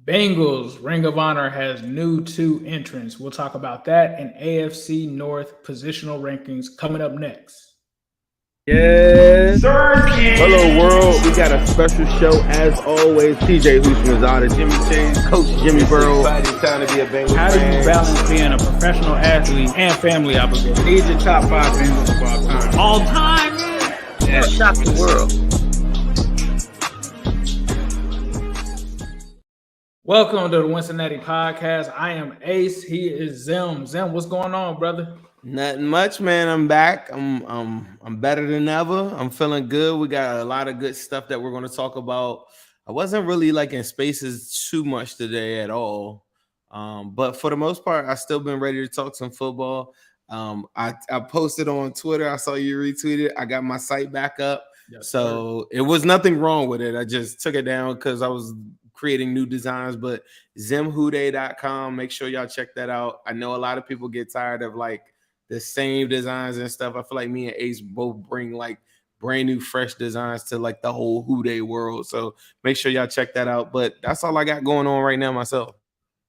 Bengals Ring of Honor has new two entrants. We'll talk about that and AFC North positional rankings coming up next. Yes. Hello, world. We got a special show as always. TJ Houshmandzada, Jimmy Chase, Coach Jimmy Burrow. How do you balance being a professional athlete and family obligation? Need your top 5 Bengals of all time. All time, man. Yeah. Shock the world. Welcome to the Wincinnati podcast. I am Ace. He is Zim. Zim, what's going on, brother? Nothing much, man. I'm back. I'm better than ever. I'm feeling good. We got a lot of good stuff that we're going to talk about. I wasn't really like in spaces too much today at all. But for the most part, I still been ready to talk some football. I posted on Twitter. I saw you retweeted. I got my site back up. Yes, so it was nothing wrong with it. I just took it down because I was creating new designs, but zimhude.com. Make sure y'all check that out. I know a lot of people get tired of like the same designs and stuff. I feel like me and Ace both bring like brand new, fresh designs to like the whole Houde world. So make sure y'all check that out. But that's all I got going on right now myself.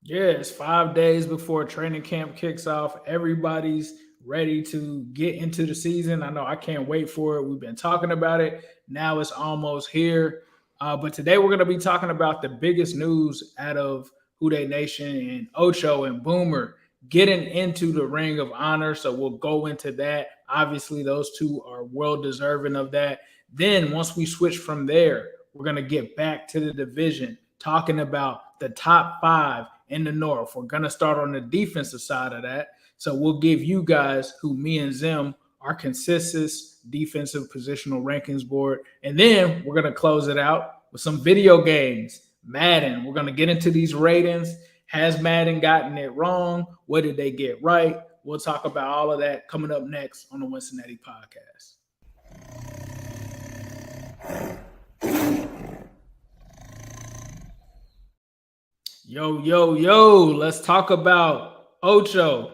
Yeah, it's 5 days before training camp kicks off. Everybody's ready to get into the season. I know I can't wait for it. We've been talking about it. Now it's almost here. But today we're going to be talking about the biggest news out of Houde Nation and Ocho and Boomer getting into the Ring of Honor. So we'll go into that. Obviously, those two are well deserving of that. Then once we switch from there, we're going to get back to the division, talking about the top 5 in the North. We're going to start on the defensive side of that. So we'll give you guys, who me and Zim, our consensus defensive positional rankings board. And then we're going to close it out with some video games. Madden. We're going to get into these ratings. Has Madden gotten it wrong? What did they get right? We'll talk about all of that coming up next on the Wincinnati podcast. Yo. Let's talk about Ochocinco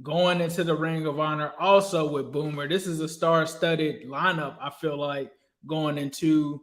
going into the Ring of Honor, also with Boomer. This is a star-studded lineup, I feel like, going into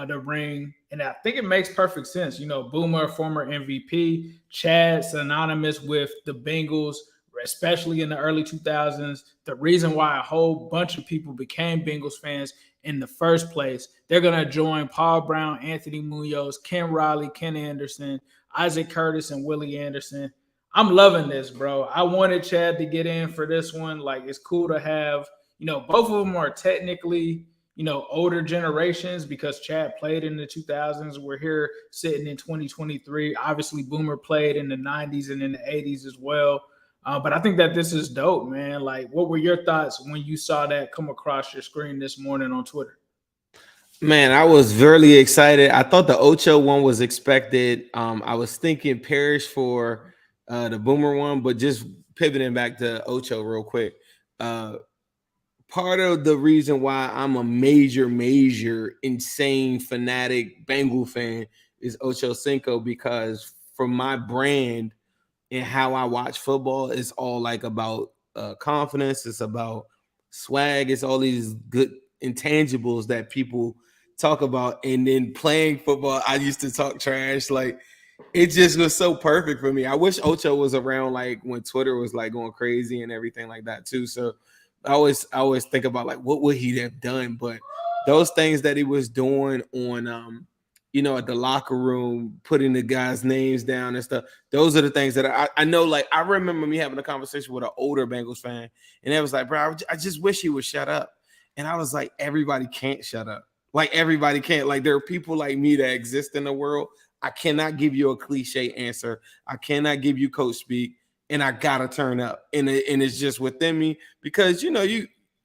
the ring. And I think it makes perfect sense. You know, Boomer, former MVP, Chad, synonymous with the Bengals, especially in the early 2000s. The reason why a whole bunch of people became Bengals fans in the first place. They're going to join Paul Brown, Anthony Munoz, Ken Riley, Ken Anderson, Isaac Curtis, and Willie Anderson. I'm loving this, bro. I wanted Chad to get in for this one. Like, it's cool to have, both of them are technically, older generations because Chad played in the 2000s. We're here sitting in 2023. Obviously, Boomer played in the 90s and in the 80s as well. But I think that this is dope, man. Like, what were your thoughts when you saw that come across your screen this morning on Twitter? Man, I was very excited. I thought the Ocho one was expected. I was thinking Parrish for the Boomer one, but just pivoting back to Ocho real quick. Part of the reason why I'm a major, insane, fanatic Bengal fan is Ochocinco, because for my brand and how I watch football, it's all like about confidence. It's about swag. It's all these good intangibles that people talk about. And then playing football, I used to talk trash. Like, it just was so perfect for me. I wish Ocho was around like when Twitter was like going crazy and everything like that too. So I always think about like what would he have done, but those things that he was doing on at the locker room, putting the guys' names down and stuff. Those are the things that I know. Like, I remember me having a conversation with an older Bengals fan, and it was like, bro, I just wish he would shut up. And I was like, everybody can't shut up. Like, everybody can't. Like, there are people like me that exist in the world. I cannot give you a cliche answer. I cannot give you coach speak, and I gotta turn up. And it's just within me because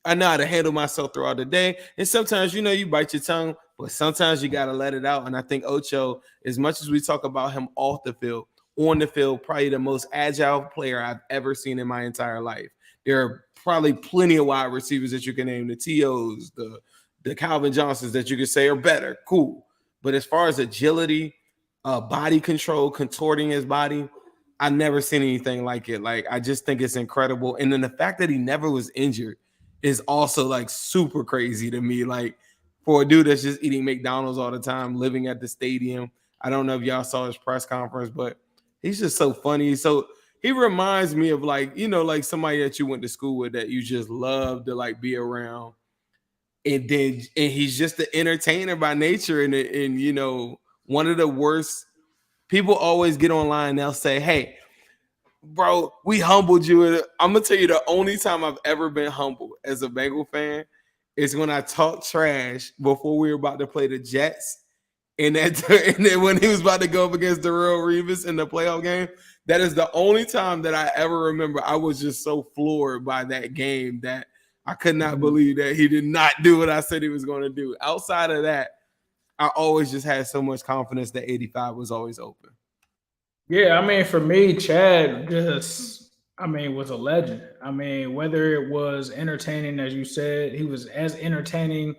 I know how to handle myself throughout the day. And sometimes you bite your tongue, but sometimes you gotta let it out. And I think Ocho, as much as we talk about him off the field, on the field, probably the most agile player I've ever seen in my entire life. There are probably plenty of wide receivers that you can name, the T.O.s, the Calvin Johnsons that you could say are better. Cool. But as far as agility, body control, contorting his body, I've never seen anything like it. Like, I just think it's incredible. And then the fact that he never was injured is also like super crazy to me. Like, for a dude that's just eating McDonald's all the time, living at the stadium. I don't know if y'all saw his press conference, but he's just so funny. So he reminds me of like somebody that you went to school with that you just love to like be around. And he's just an entertainer by nature. And one of the worst people always get online. They'll say, "Hey, bro, we humbled you." I'm gonna tell you the only time I've ever been humbled as a Bengal fan is when I talked trash before we were about to play the Jets. And then when he was about to go up against Darrelle Revis in the playoff game, that is the only time that I ever remember. I was just so floored by that game that I could not believe that he did not do what I said he was going to do. Outside of that, I always just had so much confidence that 85 was always open. Yeah, I mean, for me, Chad was a legend. I mean, whether it was entertaining, as you said, he was as entertaining,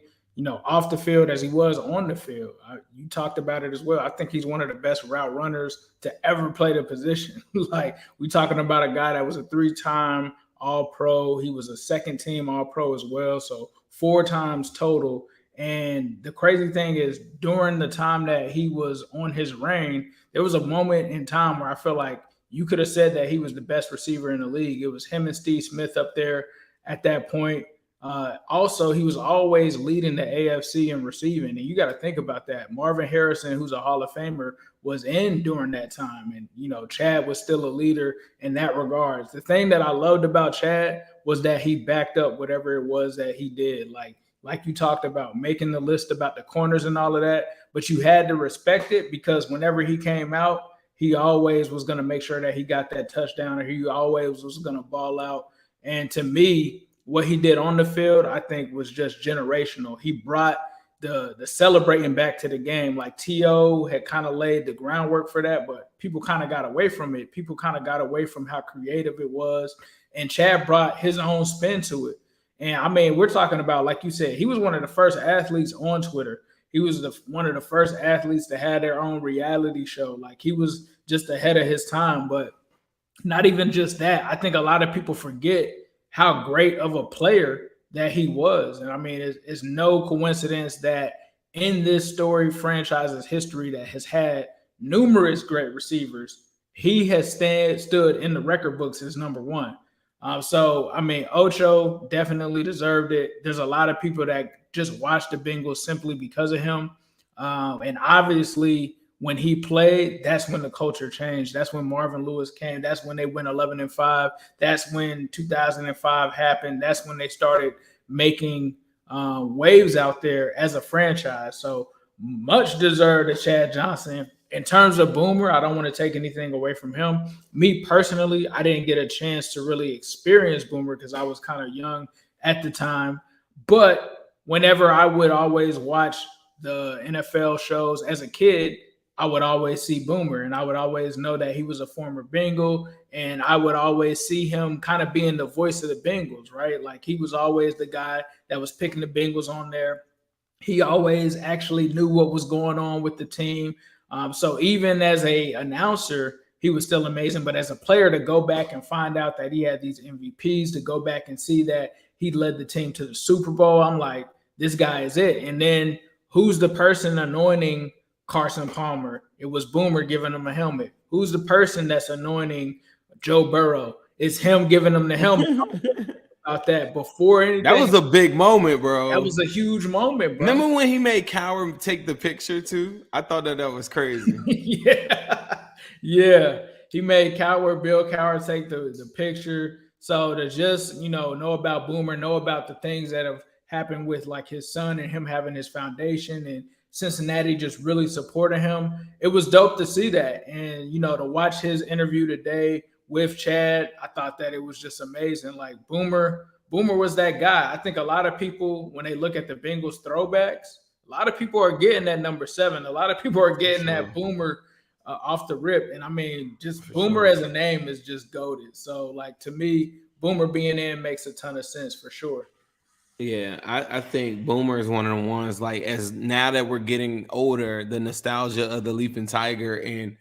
off the field as he was on the field. You talked about it as well. I think he's one of the best route runners to ever play the position. Like, we talking about a guy that was a 3-time All-Pro. He was a second-team All-Pro as well, so 4 times total. And the crazy thing is, during the time that he was on his reign, there was a moment in time where I feel like you could have said that he was the best receiver in the league. It was him and Steve Smith up there at that point. Also, he was always leading the AFC in receiving. And you got to think about that. Marvin Harrison, who's a Hall of Famer, was in during that time. And, Chad was still a leader in that regard. The thing that I loved about Chad was that he backed up whatever it was that he did. Like you talked about, making the list about the corners and all of that. But you had to respect it, because whenever he came out, he always was going to make sure that he got that touchdown, or he always was going to ball out. And to me, what he did on the field, I think, was just generational. He brought the celebrating back to the game. Like, T.O. had kind of laid the groundwork for that, but people kind of got away from it. People kind of got away from how creative it was. And Chad brought his own spin to it. And, I mean, we're talking about, like you said, he was one of the first athletes on Twitter. He was one of the first athletes to have their own reality show. Like, he was just ahead of his time. But not even just that. I think a lot of people forget how great of a player that he was. And I mean, it's no coincidence that in this storied franchise's history that has had numerous great receivers, he has stood in the record books as number 1. So, I mean, Ocho definitely deserved it. There's a lot of people that just watch the Bengals simply because of him. And obviously, when he played, that's when the culture changed. That's when Marvin Lewis came. That's when they went 11-5. That's when 2005 happened. That's when they started making waves out there as a franchise. So much deserved to Chad Johnson. In terms of Boomer, I don't want to take anything away from him. Me personally, I didn't get a chance to really experience Boomer because I was kind of young at the time. But whenever I would always watch the NFL shows as a kid, I would always see Boomer, and I would always know that he was a former Bengal, and I would always see him kind of being the voice of the Bengals, right? Like, he was always the guy that was picking the Bengals on there. He always actually knew what was going on with the team. So even as a announcer, he was still amazing. But as a player, to go back and find out that he had these MVPs, to go back and see that he led the team to the Super Bowl, I'm like, this guy is it. And then who's the person anointing Carson Palmer? It was Boomer giving him a helmet. Who's the person that's anointing Joe Burrow? It's him giving him the helmet. About that before anything. That was a big moment, bro. That was a huge moment, bro. Remember when he made Cowher take the picture too? I thought that was crazy. Yeah. He made Bill Cowher take the picture. So to just, know about Boomer, know about the things that have happened with like his son and him having his foundation and Cincinnati just really supporting him. It was dope to see that. And, to watch his interview today with Chad, I thought that it was just amazing. Like, Boomer was that guy. I think a lot of people, when they look at the Bengals throwbacks, a lot of people are getting that number 7. A lot of people are getting that Boomer off the rip. And I mean, just Boomer as a name is just goated. So, like, to me, Boomer being in makes a ton of sense for sure. Yeah, I think Boomer is one of the ones, like, as now that we're getting older, the nostalgia of the Leaping Tiger, and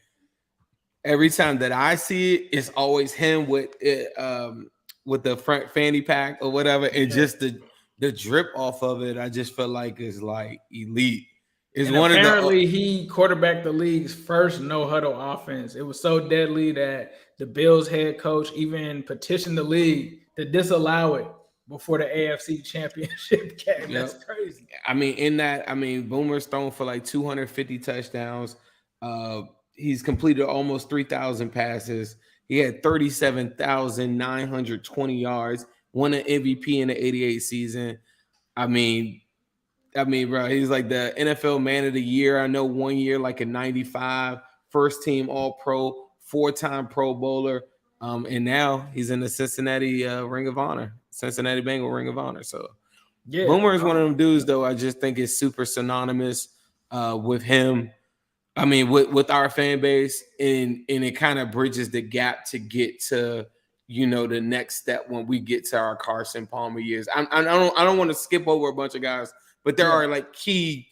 every time that I see it, it's always him with the front fanny pack or whatever, and just the the drip off of it, I just feel like is like elite. Is and one apparently of the he quarterbacked the league's first no huddle offense. It was so deadly that the Bills head coach even petitioned the league to disallow it before the AFC Championship game. Yep. That's crazy. I mean, in that, I mean, Boomer's thrown for like 250 touchdowns. He's completed almost 3,000 passes. He had 37,920 yards. Won an MVP in the 88 season. I mean, bro, he's like the NFL Man of the Year. I know 1 year like a 95, first team All-Pro, 4-time Pro Bowler, and now he's in the Cincinnati Ring of Honor, Cincinnati Bengal Ring of Honor. So, Yeah, Boomer is one of them dudes, though. I just think it's super synonymous with him. I mean, with our fan base, and it kind of bridges the gap to get to, you know, the next step when we get to our Carson Palmer years. I don't want to skip over a bunch of guys, but there are like key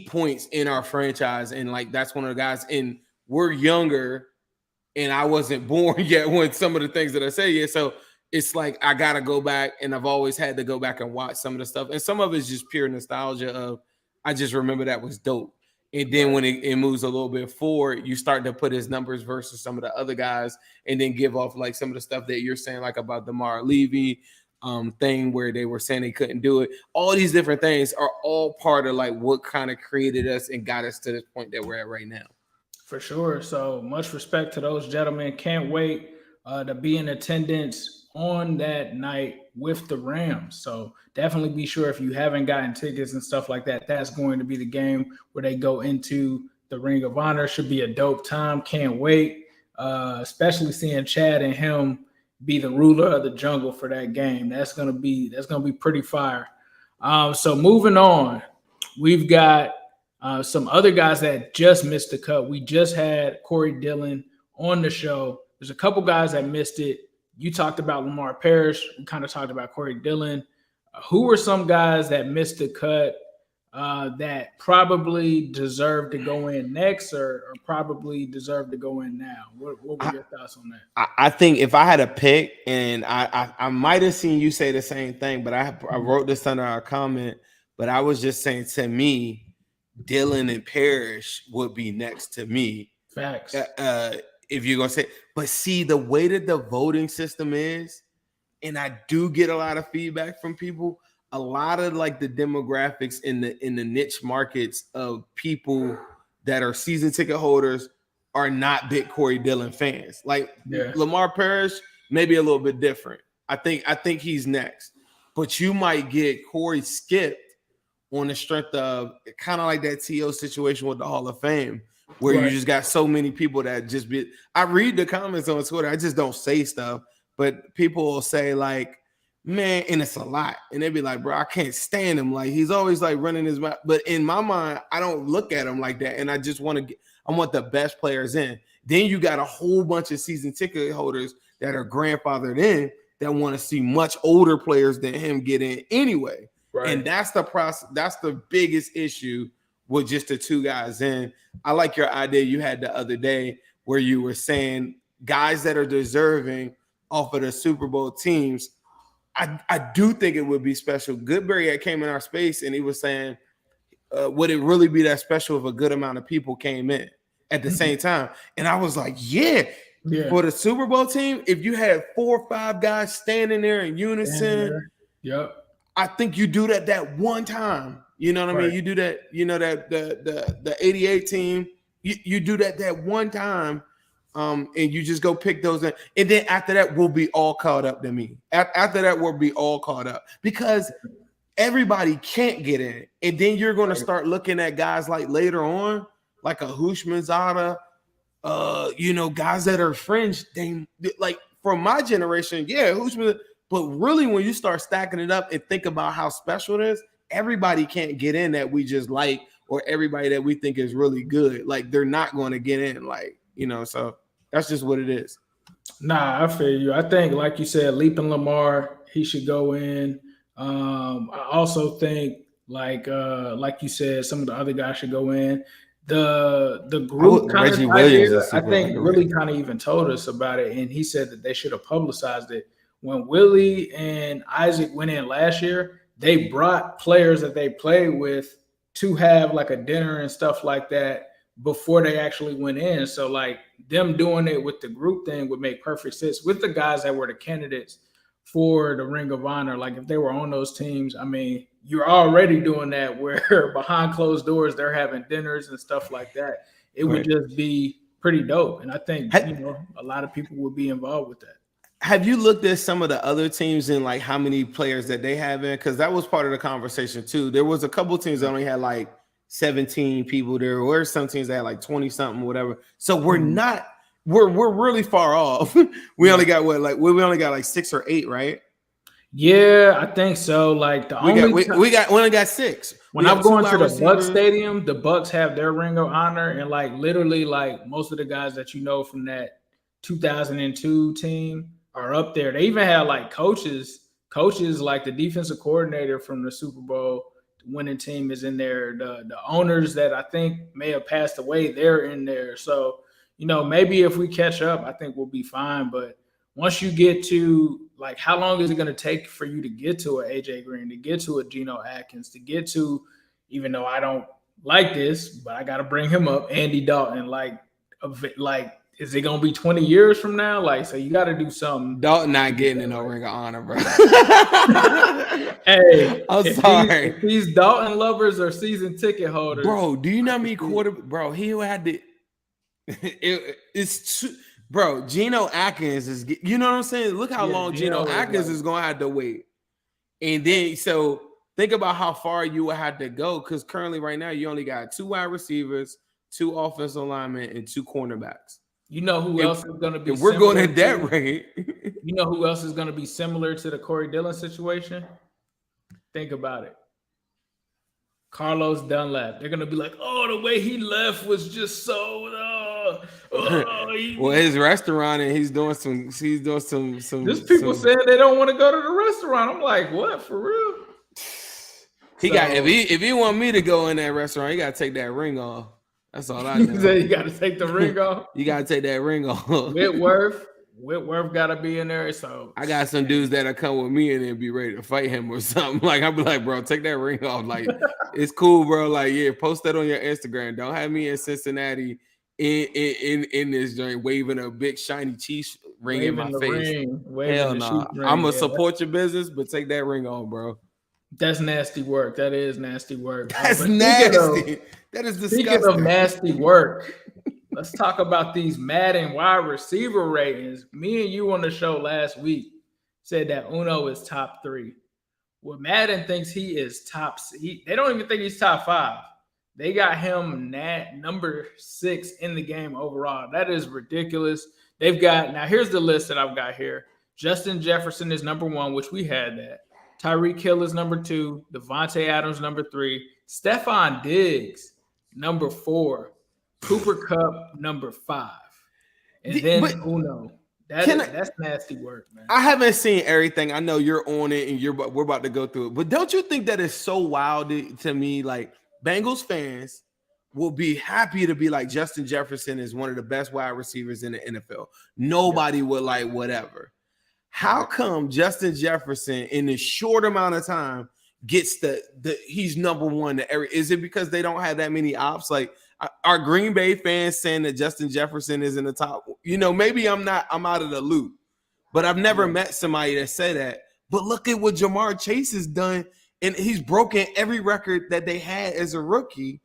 points in our franchise, and like that's one of the guys. And we're younger, and I wasn't born yet when some of the things that I say yet. So it's like I gotta go back, and I've always had to go back and watch some of the stuff, and some of it's just pure nostalgia of I just remember that was dope. And then when it moves a little bit forward, you start to put his numbers versus some of the other guys, and then give off like some of the stuff that you're saying, like about the Demar Levy thing where they were saying they couldn't do it. All these different things are all part of like what kind of created us and got us to this point that we're at right now. for sure. So much respect to those gentlemen. Can't wait to be in attendance on that night with the Rams. So definitely be sure if you haven't gotten tickets and stuff like that, that's going to be the game where they go into the Ring of Honor. Should be a dope time. Can't wait. Especially seeing Chad and him be the ruler of the jungle for that game. That's gonna be pretty fire. So moving on, we've got some other guys that just missed the cut. We just had Corey Dillon on the show. There's a couple guys that missed it. You talked about Lamar Parrish. We kind of talked about Corey Dillon. Who were some guys that missed the cut that probably deserve to go in next or probably deserve to go in now? What were your thoughts on that? I think if I had a pick, and I might have seen you say the same thing, but I wrote this under our comment, but I was just saying, to me, Dillon and Parrish would be next to me. Facts. If you're going to say, but see, the way that the voting system is, and I do get a lot of feedback from people, a lot of like the demographics in the niche markets of people that are season ticket holders are not big Corey Dillon fans. Like Lamar Parrish, maybe a little bit different. I think he's next, but you might get Corey skipped on the strength of kind of like that T.O. situation with the Hall of Fame, where you just got so many people that just be. I read the comments on Twitter. I just don't say stuff, but people will say like, man, and it's a lot. And they'd be like, bro, I can't stand him. Like, he's always like running his mouth. But in my mind, I don't look at him like that. And I just want to I want the best players in. Then you got a whole bunch of season ticket holders that are grandfathered in that want to see much older players than him get in anyway. Right. And that's the process. That's the biggest issue with just the two guys in. I like your idea you had the other day where you were saying guys that are deserving off of the Super Bowl teams. I do think it would be special. Goodberry came in our space and he was saying, would it really be that special if a good amount of people came in at the same time? And I was like, yeah. For the Super Bowl team, if you had 4 or 5 guys standing there in unison, I think you do that one time. You know what I mean? You do that, you know, that the 88 team, you do that one time. And you just go pick those in. And then after that, we'll be all caught up to me. After that, we'll be all caught up because everybody can't get in. And then you're going to start looking at guys like later on, like a Ochocinco, you know, guys that are fringe. They like from my generation, Ochocinco. But really, when you start stacking it up and think about how special it is, everybody can't get in that we just like, or everybody that we think is really good. Like they're not going to get in, like, you know, so that's just what it is. Nah, I feel you. I think, like you said, Leaping Lamar, he should go in. I also think, like you said, some of the other guys should go in. The group kind of idea, I think, really kind of even told us about it, and he said that they should have publicized it. When Willie and Isaac went in last year, they brought players that they played with to have like a dinner and stuff like that before they actually went in. So like them doing it with the group thing would make perfect sense with the guys that were the candidates for the Ring of Honor. Like if they were on those teams, I mean, you're already doing that where behind closed doors they're having dinners and stuff like that. It would just be pretty dope. And I think, a lot of people would be involved with that. Have you looked at some of the other teams and like how many players that they have in? Because that was part of the conversation too. There was a couple teams that only had like 17 people there, or some teams that had like 20 something, whatever. So we're really far off. We only got we only got like 6 or 8, right? Yeah, I think so. Like we only got 6. When I'm going to the Bucs stadium, the Bucs have their Ring of Honor, and like literally, like most of the guys that you know from that 2002 team are up there. They even had like coaches like the defensive coordinator from the Super Bowl winning team is in there. The owners that I think may have passed away, they're in there. So, maybe if we catch up, I think we'll be fine. But once you get to like, how long is it going to take for you to get to a AJ Green, to get to a Geno Atkins, to get to, even though I don't like this, but I got to bring him up, Andy Dalton, like is it gonna be 20 years from now? Like, so you got to do something. Dalton not getting in no Ring of Honor, bro. Hey, I'm sorry. If these Dalton lovers are season ticket holders, bro. Do you know how many bro? He had to. It's too, bro. Geno Atkins is. You know what I'm saying? Look how long Geno Atkins is gonna have to wait, and then so think about how far you would have to go, because currently right now you only got 2 wide receivers, 2 offensive linemen, and 2 cornerbacks. You know who else is going to be? If we're going at that rate. You know who else is going to be similar to the Corey Dillon situation? Think about it. Carlos Dunlap. They're going to be like, oh, the way he left was just so. Well, his restaurant, and he's doing some. There's people saying they don't want to go to the restaurant. I'm like, what, for real? If he want me to go in that restaurant, he got to take that ring off. That's all I know. You got to take the ring off. You got to take that ring off. Whitworth got to be in there. So I got some dudes that'll come with me and then be ready to fight him or something. Like, I'll be like, bro, take that ring off. Like, it's cool, bro. Like, yeah, post that on your Instagram. Don't have me in Cincinnati in this joint waving a big shiny Chiefs ring in my face. Hell no. I'm gonna support your business, but take that ring off, bro. That's nasty work. That is nasty work. That's nasty. That is disgusting. Speaking of nasty work, let's talk about these Madden wide receiver ratings. Me and you on the show last week said that Uno is top 3. Well, Madden thinks he is they don't even think he's top 5. They got him number 6 in the game overall. That is ridiculous. They've got, now here's the list that I've got here. Justin Jefferson is number 1, which we had that. Tyreek Hill is number 2. Devontae Adams, number 3. Stephon Diggs, number 4. Cooper Kupp, number 5. And then Uno. That's nasty work, man. I haven't seen everything. I know you're on it and we're about to go through it. But don't you think that is so wild to me? Like, Bengals fans will be happy to be like, Justin Jefferson is one of the best wide receivers in the NFL. Nobody would like whatever. How come Justin Jefferson in a short amount of time gets he's number 1 to every? Is it because they don't have that many ops? Like, are Green Bay fans saying that Justin Jefferson is in the top? Maybe I'm out of the loop, but I've never met somebody that said that. But look at what Jamar Chase has done, and he's broken every record that they had as a rookie.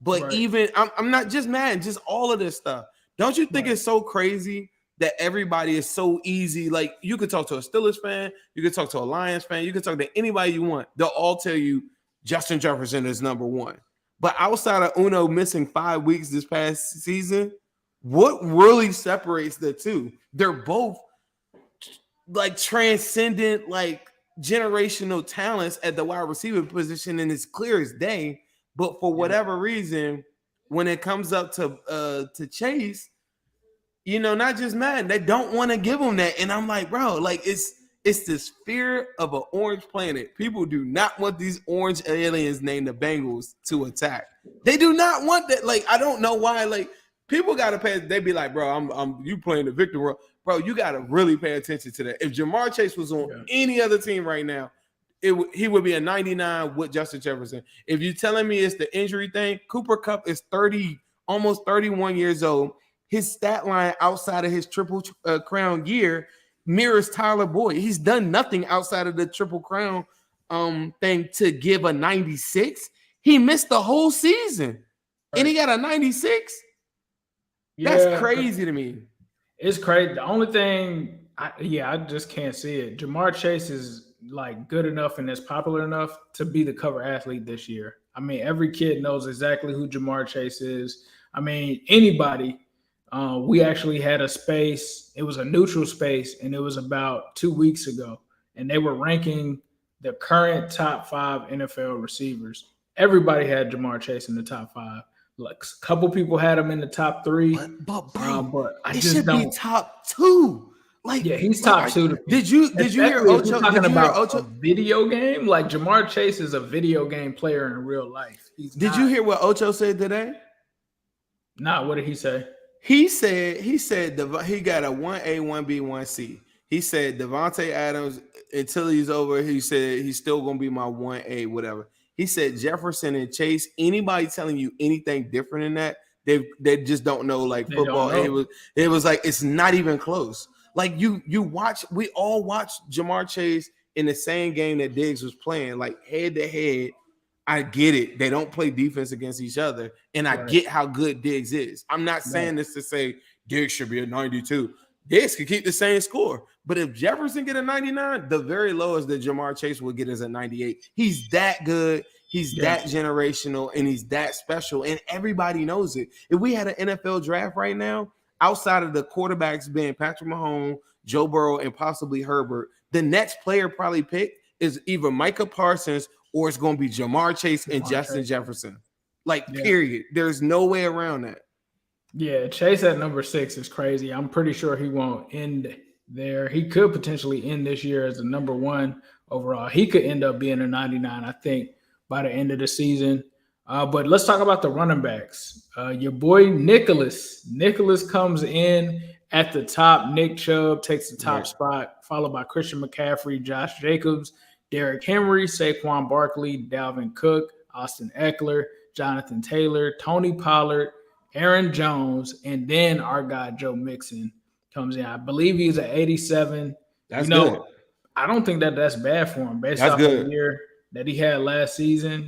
But even I'm not just mad, just all of this stuff. Don't you think it's so crazy that everybody is so easy? Like, you could talk to a Steelers fan, you could talk to a Lions fan, you could talk to anybody you want. They'll all tell you Justin Jefferson is number 1. But outside of Uno missing 5 weeks this past season, what really separates the two? They're both like transcendent, like generational talents at the wide receiver position, and it's clear as day. But for whatever reason, when it comes up to Chase, not just Madden, they don't want to give him that. And I'm like, bro, like it's this fear of an orange planet. People do not want these orange aliens named the Bengals to attack. They do not want that. Like, I don't know why. Like, people gotta pay. They be like, bro, I'm you playing the victim role. Bro, you gotta really pay attention to that. If Jamar Chase was on any other team right now, he would be a 99 with Justin Jefferson. If you're telling me it's the injury thing, Cooper Kupp is 30, almost 31 years old. His stat line outside of his triple crown year mirrors Tyler Boyd. He's done nothing outside of the triple crown thing to give a 96. He missed the whole season, and he got a 96. Yeah, that's crazy to me. It's crazy. The only thing, I just can't see it. Jamar Chase is like good enough and is popular enough to be the cover athlete this year. I mean, every kid knows exactly who Jamar Chase is. I mean, anybody. We actually had a space. It was a neutral space, and it was about 2 weeks ago. And they were ranking the current top 5 NFL receivers. Everybody had Jamar Chase in the top 5. Like a couple people had him in the top 3. But I it just should don't. Be top 2. Like, yeah, he's top 2. Did you hear Ocho? Talking about a video game? Like Jamar Chase is a video game player in real life. Did you hear what Ocho said today? Nah, what did he say? He said he got a 1A, 1B, 1C. He said Devontae Adams, until he's over, he said he's still gonna be my 1A, whatever. He said Jefferson and Chase. Anybody telling you anything different than that, they just don't know like football. It was like it's not even close. Like we all watched Jamar Chase in the same game that Diggs was playing, like head to head. I get it. They don't play defense against each other, and I get how good Diggs is. I'm not saying this to say Diggs should be a 92. Diggs could keep the same score, but if Jefferson get a 99, the very lowest that Jamar Chase will get is a 98. He's that good. He's that generational, and he's that special, and everybody knows it. If we had an NFL draft right now, outside of the quarterbacks being Patrick Mahomes, Joe Burrow, and possibly Herbert, the next player probably picked is either Micah Parsons or it's going to be Jamar Chase and Justin Jefferson. Like, period. There's no way around that. Yeah, Chase at number 6 is crazy. I'm pretty sure he won't end there. He could potentially end this year as the number 1 overall. He could end up being a 99, I think, by the end of the season. But let's talk about the running backs. Your boy Nicholas. Nicholas comes in at the top. Nick Chubb takes the top spot, followed by Christian McCaffrey, Josh Jacobs, Derrick Henry, Saquon Barkley, Dalvin Cook, Austin Eckler, Jonathan Taylor, Tony Pollard, Aaron Jones, and then our guy Joe Mixon comes in. I believe he's at 87. That's good. I don't think that's bad for him based off the year that he had last season.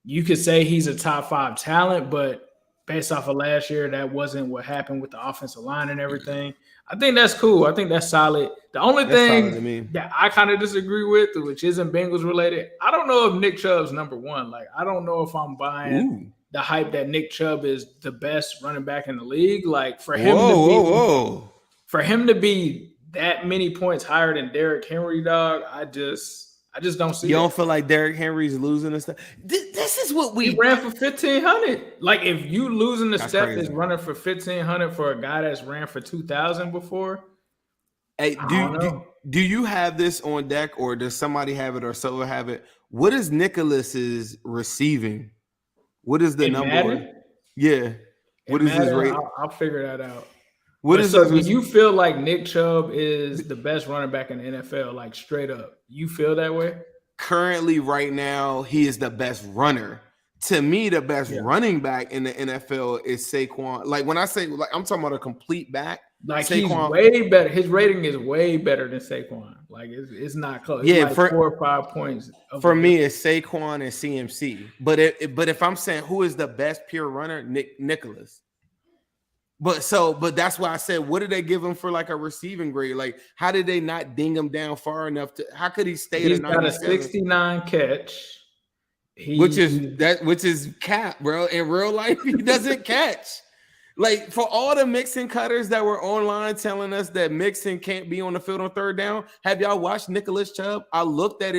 You could say he's a top 5 talent, but based off of last year, that wasn't what happened with the offensive line and everything. I think that's cool. I think that's solid. The only thing that I kind of disagree with, which isn't Bengals related, I don't know if Nick Chubb's number 1. Like, I don't know if I'm buying the hype that Nick Chubb is the best running back in the league. Like, for him to be that many points higher than Derrick Henry, dog, I just don't see. You don't feel like Derrick Henry's losing and stuff. This is what he ran for 1,500. Like, if you losing the step is running for 1,500 for a guy that's ran for 2,000 before. Hey, do you have this on deck, or does somebody have it, or Silver have it? What is Nicholas's receiving? What is the number? Madden? Yeah. What is his rate? I'll figure that out. What is so? When you feel like Nick Chubb is the best running back in the NFL, like straight up, you feel that way? Currently, right now, he is the best runner. To me, the best running back in the NFL is Saquon. Like, when I say, like, I'm talking about a complete back. Like, Saquon, he's way better. His rating is way better than Saquon. Like, it's not close. It's like 4 or 5 points. For me, it's Saquon and CMC. But if I'm saying who is the best pure runner, Nicholas. But that's why I said, what did they give him for like a receiving grade? Like, how did they not ding him down far enough to? How could he stay at a 97? He's got a 69 catch. Which is cap, bro. In real life, he doesn't catch. Like, for all the Mixon cutters that were online telling us that Mixon can't be on the field on 3rd down, have y'all watched Nicholas Chubb? I looked at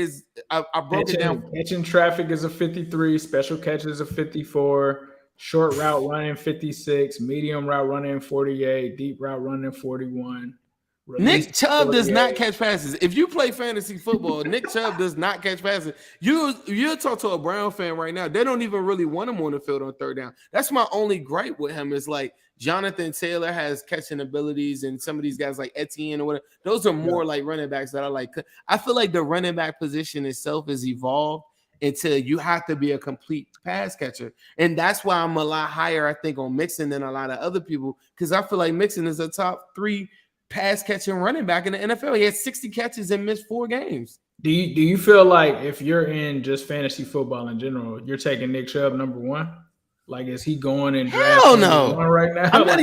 I broke it down. Catching traffic is a 53, special catches a 54, short route running 56, medium route running 48, deep route running 41, Nick Chubb does not catch passes. If you play fantasy football, Nick Chubb does not catch passes. You'll talk to a Brown fan right now. They don't even really want him on the field on third down. That's my only gripe with him is like Jonathan Taylor has catching abilities, and some of these guys like Etienne or whatever. Those are more like running backs that I like. I feel like the running back position itself is evolved until you have to be a complete pass catcher. And that's why I'm a lot higher, I think, on Mixon than a lot of other people, because I feel like Mixon is a top 3 pass catching running back in the NFL. He had 60 catches and missed 4 games. Do you feel like if you're in just fantasy football in general, you're taking Nick Chubb number 1? Like, is he going and drafting? Hell no. Right now? I'm not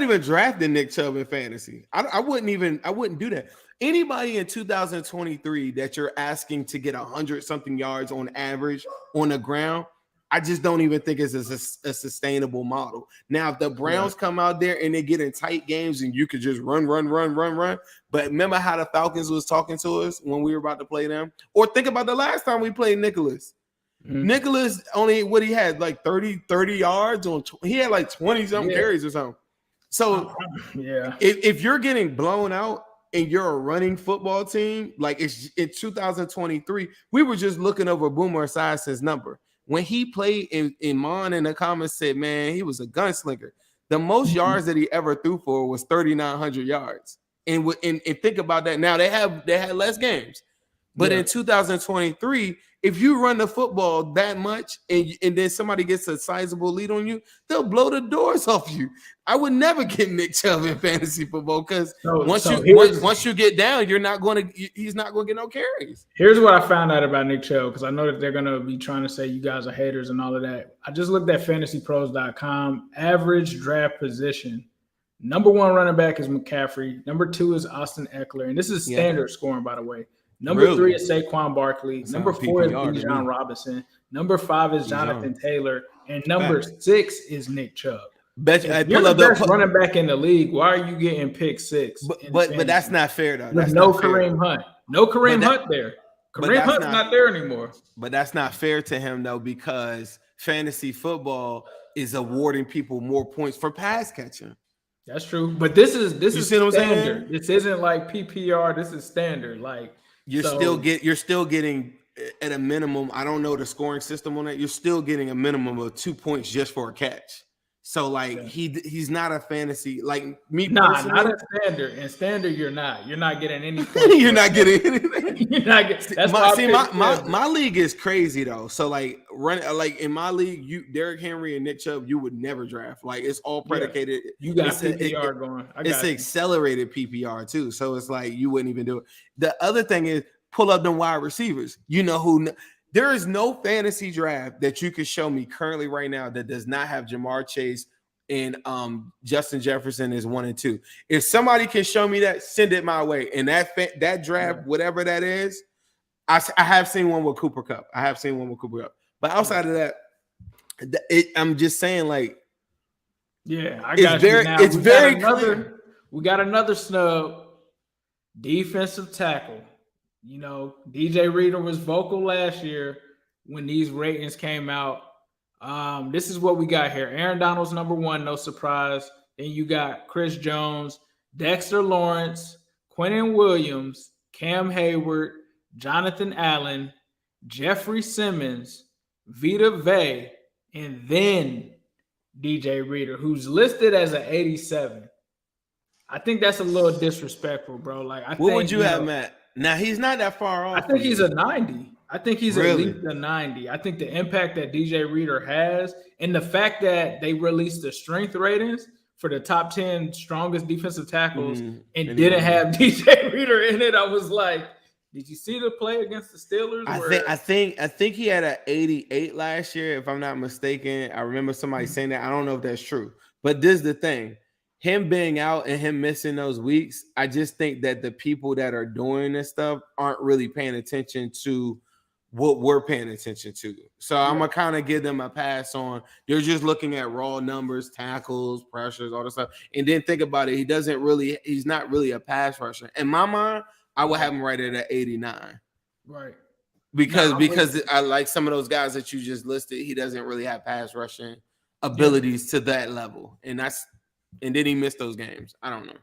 even drafting Nick Chubb in fantasy. I wouldn't do that. Anybody in 2023 that you're asking to get 100-something yards on average on the ground, I just don't even think it's a sustainable model. Now, if the Browns come out there and they get in tight games and you could just run. But remember how the Falcons was talking to us when we were about to play them? Or think about the last time we played Nicholas. Mm-hmm. Nicholas only what he had like 30 yards on. He had like 20-something carries or something. So if you're getting blown out and you're a running football team, like it's in 2023, we were just looking over Boomer Esiason's number. When he played in Mon in the comments said, man, he was a gunslinger. The most yards that he ever threw for was 3,900 yards. And think about that. Now they had less games. But in 2023, if you run the football that much and then somebody gets a sizable lead on you, they'll blow the doors off you. I would never get Nick Chubb in fantasy football because once you get down, he's not going to get no carries. Here's what I found out about Nick Chubb, because I know that they're going to be trying to say you guys are haters and all of that. I just looked at fantasypros.com. Average draft position. Number 1 running back is McCaffrey. Number 2 is Austin Eckler. And this is standard scoring, by the way. Number 3 is Saquon Barkley. Number 4 is Bijan Robinson. Number 5 is Jonathan Taylor. And number 6 is Nick Chubb. You're the best running back in the league. Why are you getting pick 6? But that's not fair, though. There's no Kareem Hunt. No Kareem Hunt there. Kareem Hunt's not there anymore. But that's not fair to him, though, because fantasy football is awarding people more points for pass catching. That's true. But this is standard. This isn't like PPR. This is standard. Like, you're still getting at a minimum. I don't know the scoring system on that. You're still getting a minimum of 2 points just for a catch. So like he's not a fantasy like me. Not a standard. In standard, you're not getting any. You're not getting anything. You're not getting. That's my league is crazy though. So like in my league, Derrick Henry and Nick Chubb, you would never draft. Like it's all predicated. You got PPR going. It's accelerated PPR too. So it's like you wouldn't even do it. The other thing is pull up them wide receivers. You know who. There is no fantasy draft that you can show me currently right now that does not have Jamar Chase and Justin Jefferson is 1 and 2. If somebody can show me that, send it my way. And that draft, whatever that is, I have seen one with Cooper Kupp. But outside of that, I'm just saying, like, I got you. Now, it's very clear. We got another snub, defensive tackle. You know, DJ Reader was vocal last year when these ratings came out. This is what we got here. Aaron Donald's number 1, no surprise. Then you got Chris Jones, Dexter Lawrence, Quentin Williams, Cam Hayward, Jonathan Allen, Jeffrey Simmons, Vita Vea, and then DJ Reader, who's listed as an 87. I think that's a little disrespectful, bro. Like, what would you have, Matt? Now, he's not that far off. I think he's a 90. I think he's at least a 90. I think the impact that DJ Reader has and the fact that they released the strength ratings for the top 10 strongest defensive tackles and didn't have DJ Reader in it, I was like, did you see the play against the Steelers? I think he had an 88 last year, if I'm not mistaken. I remember somebody saying that. I don't know if that's true. But this is the thing. Him being out and him missing those weeks, I just think that the people that are doing this stuff aren't really paying attention to what we're paying attention to. So I'm going to kind of give them a pass on. They're just looking at raw numbers, tackles, pressures, all this stuff. And then think about it. He's not really a pass rusher. In my mind, I would have him right at 89. Right. Because I like some of those guys that you just listed. He doesn't really have pass rushing abilities to that level. And then he missed those games. I don't know.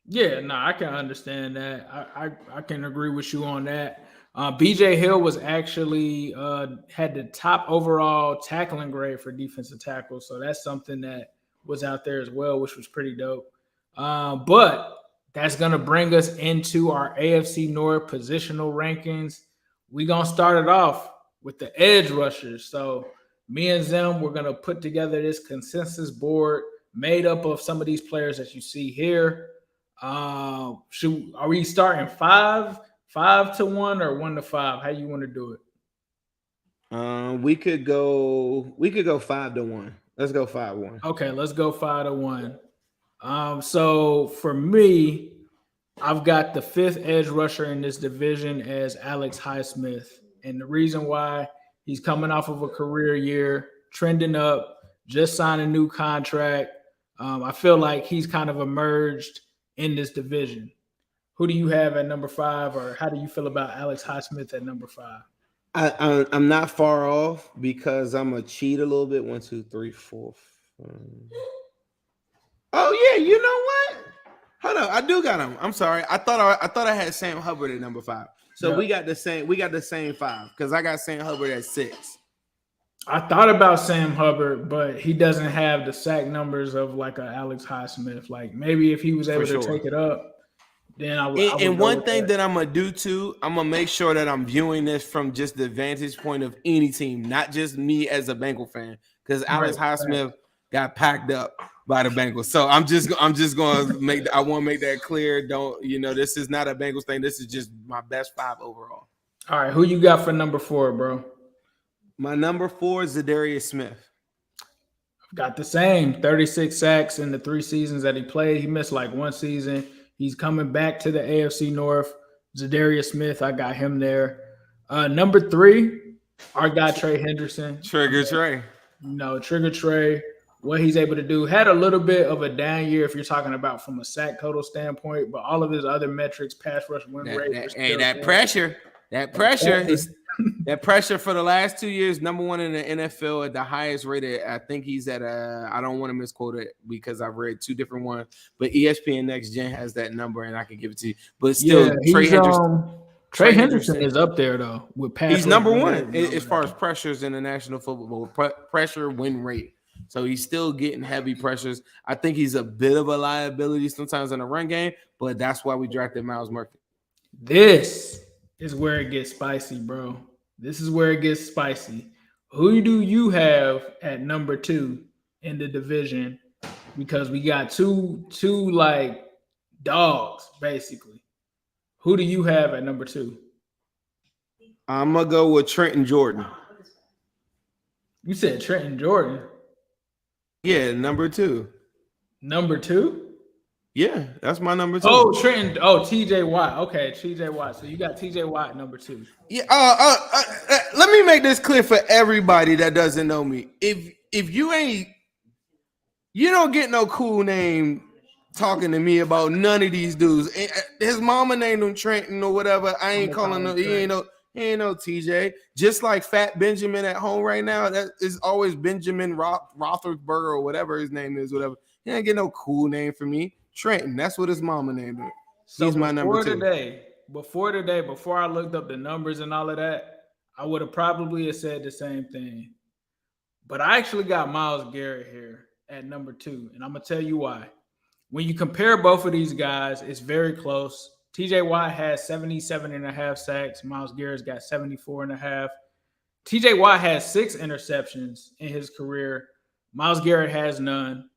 Yeah, no, I can understand that. I can agree with you on that. BJ Hill was actually had the top overall tackling grade for defensive tackle, so that's something that was out there as well, which was pretty dope. But that's gonna bring us into our AFC North positional rankings. We gonna start it off with the edge rushers. So me and Zim, we're gonna put together this consensus board made up of some of these players that you see here. Are we starting five to one, or 1 to 5? How you want to do it? We could go 5-1. Let's go 5-1. Okay, let's go 5 to 1. So for me, I've got the fifth edge rusher in this division as Alex Highsmith, and the reason why, he's coming off of a career year, trending up, just signed a new contract. I feel like he's kind of emerged in this division. Who do you have at number 5, or how do you feel about Alex Highsmith at number 5? I'm not far off because I'm gonna cheat a little bit. 1, 2, 3, 4, 5. Oh yeah, you know what? Hold on, I do got him. I'm sorry. I thought I had Sam Hubbard at number 5. So Yeah. we got the same 5 because I got Sam Hubbard at 6. I thought about Sam Hubbard, but he doesn't have the sack numbers of like a Alex Highsmith. Like maybe if he was able to take it up, then I would. And one thing that I'm gonna do too, I'm gonna make sure that I'm viewing this from just the vantage point of any team, not just me as a Bengal fan, because Alex Highsmith got packed up by the Bengals. So I'm just gonna make. I want to make that clear. Don't this is not a Bengals thing. This is just my best 5 overall. All right, who you got for number 4, bro? My number 4 is Zadarius Smith. I've got the same 36 sacks in the 3 seasons that he played. He missed like 1 season. He's coming back to the AFC North. Zadarius Smith, I got him there. Number 3, our guy Trey Hendrickson. Trigger Trey. Trigger Trey. What he's able to do, had a little bit of a down year if you're talking about from a sack total standpoint, but all of his other metrics, pass rush, win rate. That pressure for the last 2 years, number 1 in the NFL at the highest rated. I think he's at I don't want to misquote it because I've read 2 different ones, but ESPN Next Gen has that number and I can give it to you. But still, Trey Hendrickson is up there though with pass. He's number 1 as far as pressures in the National Football pressure win rate. So he's still getting heavy pressures. I think he's a bit of a liability sometimes in the run game, but that's why we drafted Miles Murphy. This is where it gets spicy, bro. This is where it gets spicy. Who do you have at number 2 in the division? Because we got two like dogs, basically. Who do you have at number 2? I'm gonna go with Trenton Jordan. You said Trenton Jordan. Yeah, number 2. Number 2? Yeah, that's my number 2. Oh, Trenton. Oh, TJ Watt. Okay, TJ Watt. So you got TJ Watt number 2. Yeah. Let me make this clear for everybody that doesn't know me. If you don't get no cool name talking to me about none of these dudes. His mama named him Trenton or whatever. I ain't calling him. He ain't no TJ. Just like Fat Benjamin at home right now, that is always Benjamin Roethlisberger or whatever his name is. Whatever. He ain't get no cool name for me. Trenton. That's what his mama named him. So he's my number 2. Before I looked up the numbers and all of that, I would have probably said the same thing. But I actually got Myles Garrett here at number 2, and I'm gonna tell you why. When you compare both of these guys, it's very close. TJ Watt has 77.5 sacks. Myles Garrett's got 74.5. TJ Watt has 6 interceptions in his career. Myles Garrett has none.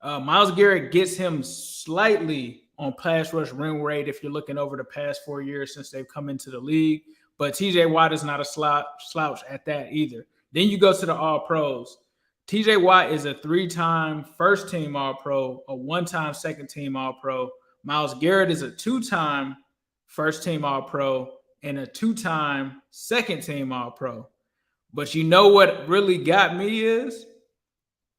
Myles Garrett gets him slightly on pass rush win rate if you're looking over the past 4 years since they've come into the league. But TJ Watt is not a slouch at that either. Then you go to the All-Pros. TJ Watt is a 3-time first-team All-Pro, a 1-time second-team All-Pro. Myles Garrett is a 2-time first-team All-Pro and a 2-time second-team All-Pro. But you know what really got me is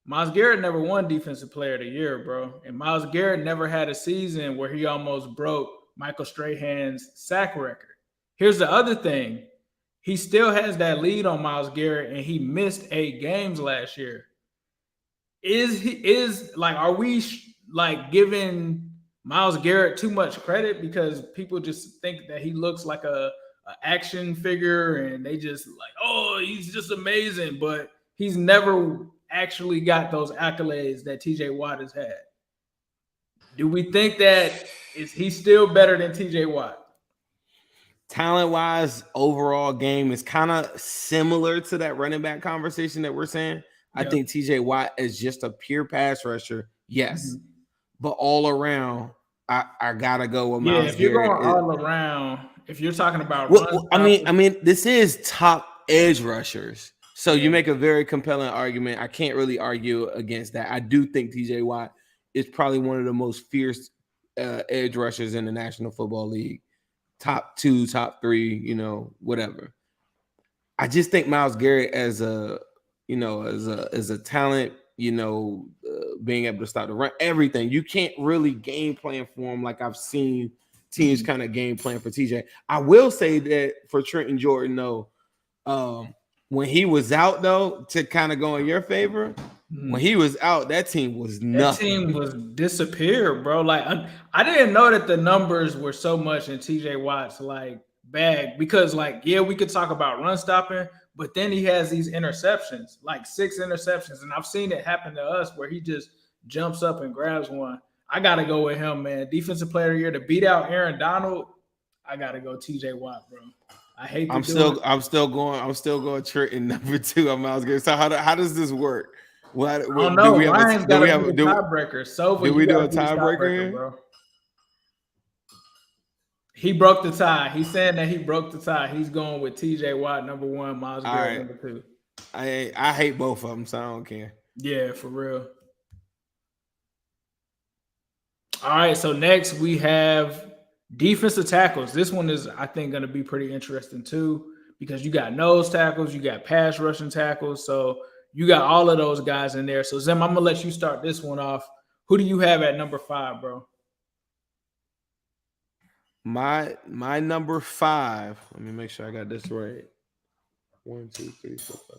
Myles Garrett never won Defensive Player of the Year, bro. And Myles Garrett never had a season where he almost broke Michael Strahan's sack record. Here's the other thing. He still has that lead on Myles Garrett, and he missed 8 games last year. Are we giving Myles Garrett too much credit because people just think that he looks like a action figure and they just like, oh, he's just amazing. But he's never actually got those accolades that TJ Watt has had. Do we think that is he still better than TJ Watt? Talent-wise, overall game is kind of similar to that running back conversation that we're saying. I think TJ Watt is just a pure pass rusher, yes. Mm-hmm. But all around, I gotta go with Myles Garrett. If you're going all around, if you're talking about I mean, this is top edge rushers. So you make a very compelling argument. I can't really argue against that. I do think TJ Watt is probably one of the most fierce edge rushers in the National Football League. Top 2, top 3, whatever. I just think Myles Garrett as a talent, being able to stop the run, everything. You can't really game plan for him like I've seen teams kind of game plan for TJ. I will say that for Trenton Jordan, though, when he was out, though, to kind of go in your favor, when he was out, that team was nothing. That team was disappeared, bro. Like I didn't know that the numbers were so much in TJ Watt's bag because we could talk about run stopping, but then he has these interceptions, like 6 interceptions, and I've seen it happen to us where he just jumps up and grabs one. I gotta go with him, man. Defensive player of the year to beat out Aaron Donald. I gotta go TJ Watt, bro. I hate. I'm still going Trenton number 2 on Myles Garrett. So how does this work? I don't know. Ryan's got to be a tiebreaker. So do we do a tiebreaker, bro? He broke the tie. He's saying that he broke the tie. He's going with TJ Watt number 1, Myles Garrett number 2. I hate both of them, so I don't care. Yeah, for real. All right, so next we have defensive tackles. This one is, I think, going to be pretty interesting too because you got nose tackles, you got pass rushing tackles, so you got all of those guys in there. So, Zim, I'm going to let you start this one off. Who do you have at number 5, bro? My number 5. Let me make sure I got this right. 1, 2, 3, 4, 5.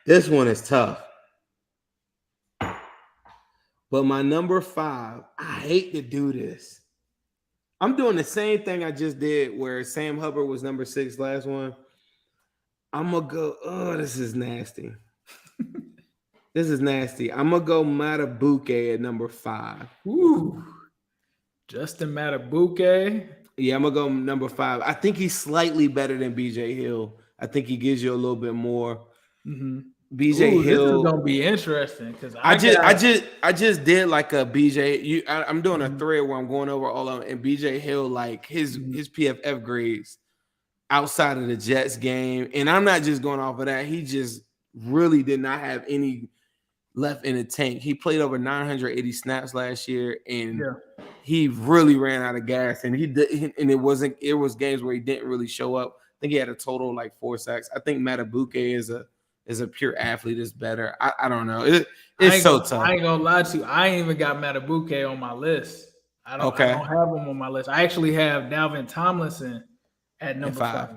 This one is tough. But my number 5, I hate to do this. I'm doing the same thing I just did where Sam Hubbard was number 6 last one. I'm going to go, this is nasty. This is nasty. I'm going to go Matabuke at number 5. Ooh. Justin Matabuke. Yeah, I'm going to go number 5. I think he's slightly better than BJ Hill. I think he gives you a little bit more. Mm-hmm. BJ Hill. This is going to be interesting because I just did like a BJ. I'm doing a thread where I'm going over all of them, and BJ Hill, like his PFF grades outside of the Jets game, and I'm not just going off of that. He just really did not have any left in the tank. He played over 980 snaps last year, and he really ran out of gas. And it was games where he didn't really show up. I think he had a total of like 4 sacks. I think Matabuke is a pure athlete. Is better. I don't know. It's so tough. I ain't gonna lie to you. I ain't even got Matabuke on my list. I don't have him on my list. I actually have Dalvin Tomlinson at number 5.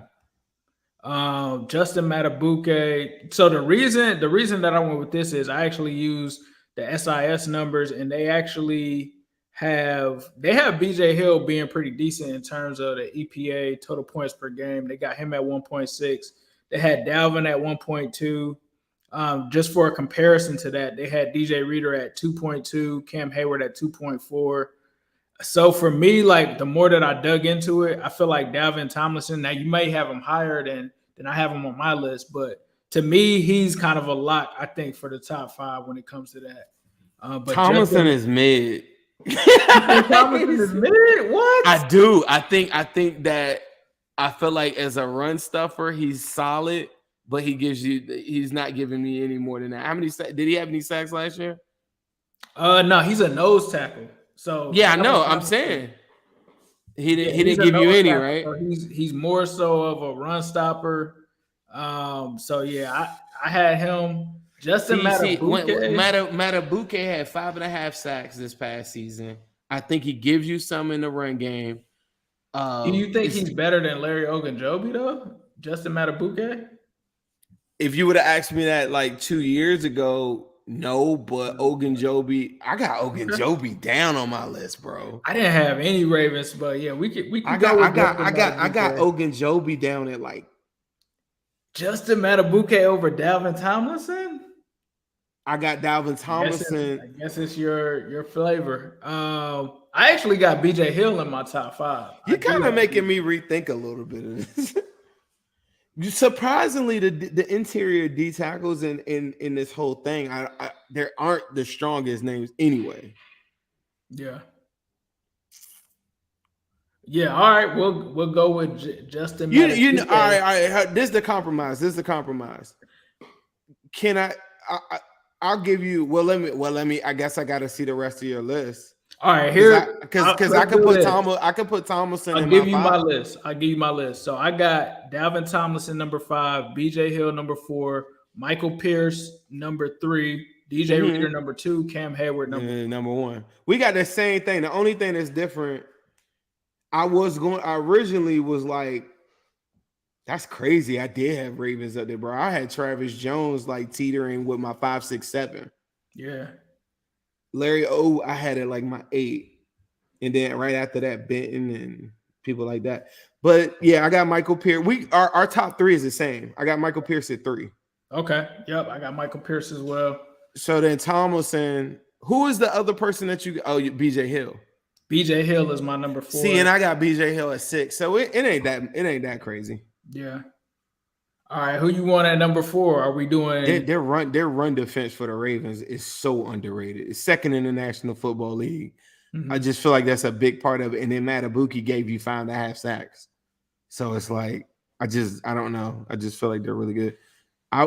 Justin Matabuke. So the reason that I went with this is I actually used the SIS numbers, and they actually have BJ Hill being pretty decent in terms of the EPA total points per game. They got him at 1.6. They had Dalvin at 1.2. Just for a comparison to that, they had DJ Reader at 2.2, Cam Hayward at 2.4. So for me, like the more that I dug into it, I feel like Dalvin Tomlinson. Now you may have him higher than I have him on my list, but to me, he's kind of a lock, I think, for the top 5 when it comes to that. But Tomlinson is mid. Tomlinson is mid. What? I do. I think that I feel like as a run stuffer, he's solid, but he's not giving me any more than that. How many did he have any sacks last year? No, he's a nose tackle. So yeah, I know. I'm saying he didn't give you any, right? So he's more so of a run stopper. So yeah, I had him. Justin Matabuke had 5.5 sacks this past season. I think he gives you some in the run game. Do you think he's better than Larry Ogunjobi though? Justin Matabuke? If you would have asked me that like 2 years ago, No, but Ogunjobi, I got Ogunjobi down on my list, bro. I didn't have any Ravens, but yeah, we could I go with got Ogunjobi down at like Justin Matabuke over Dalvin Tomlinson. I got Dalvin Tomlinson. I guess it's your flavor. I actually got BJ Hill in my top 5. You're kind of making me rethink a little bit of this. Surprisingly, the interior D tackles in this whole thing, there aren't the strongest names anyway. Yeah. Yeah. All right. We'll go with Justin. You know. All right. This is the compromise. Can I'll give you. Well, let me. I guess I got to see the rest of your list. All right, here because I could put Tomlinson. I'll give you my list. So I got Dalvin Tomlinson number 5, BJ Hill number 4, Michael Pierce number 3, DJ Reader number 2, Cam Hayward number 1. We got the same thing. The only thing that's different, I originally was like, that's crazy. I did have Ravens up there, bro. I had Travis Jones like teetering with my 5, 6, 7. Yeah. Larry O, I had it like my 8. And then right after that, Benton and people like that. But yeah, I got Michael Pierce. Our top 3 is the same. I got Michael Pierce at 3. Okay. Yep. I got Michael Pierce as well. So then Tomlinson, who is the other person that you? Oh, BJ Hill. BJ Hill is my number 4. See, and I got BJ Hill at 6. So it ain't that crazy. Yeah. All right, who you want at number 4? Are we doing their run defense for the Ravens is so underrated. It's second in the National Football League. Mm-hmm. I just feel like that's a big part of it. And then Matabuke gave you 5.5 sacks. So it's like I don't know. I just feel like they're really good. I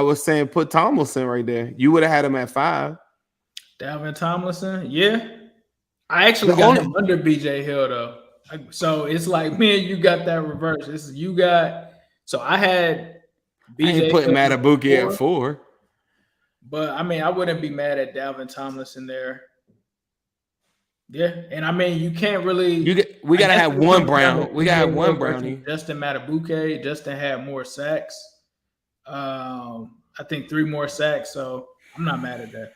was saying put Tomlinson right there. You would have had him at 5. Dalvin Tomlinson, yeah. I actually got him under BJ Hill though. So it's like, man, you got that reverse. So I had BJ. I ain't putting Matabuke at 4. But I mean, I wouldn't be mad at Dalvin Tomlinson there. Yeah, and I mean, you can't really. We gotta have one Brown. We gotta have one Brownie. Justin Matabuke. Justin had more sacks. I think 3 more sacks. So I'm not mad at that.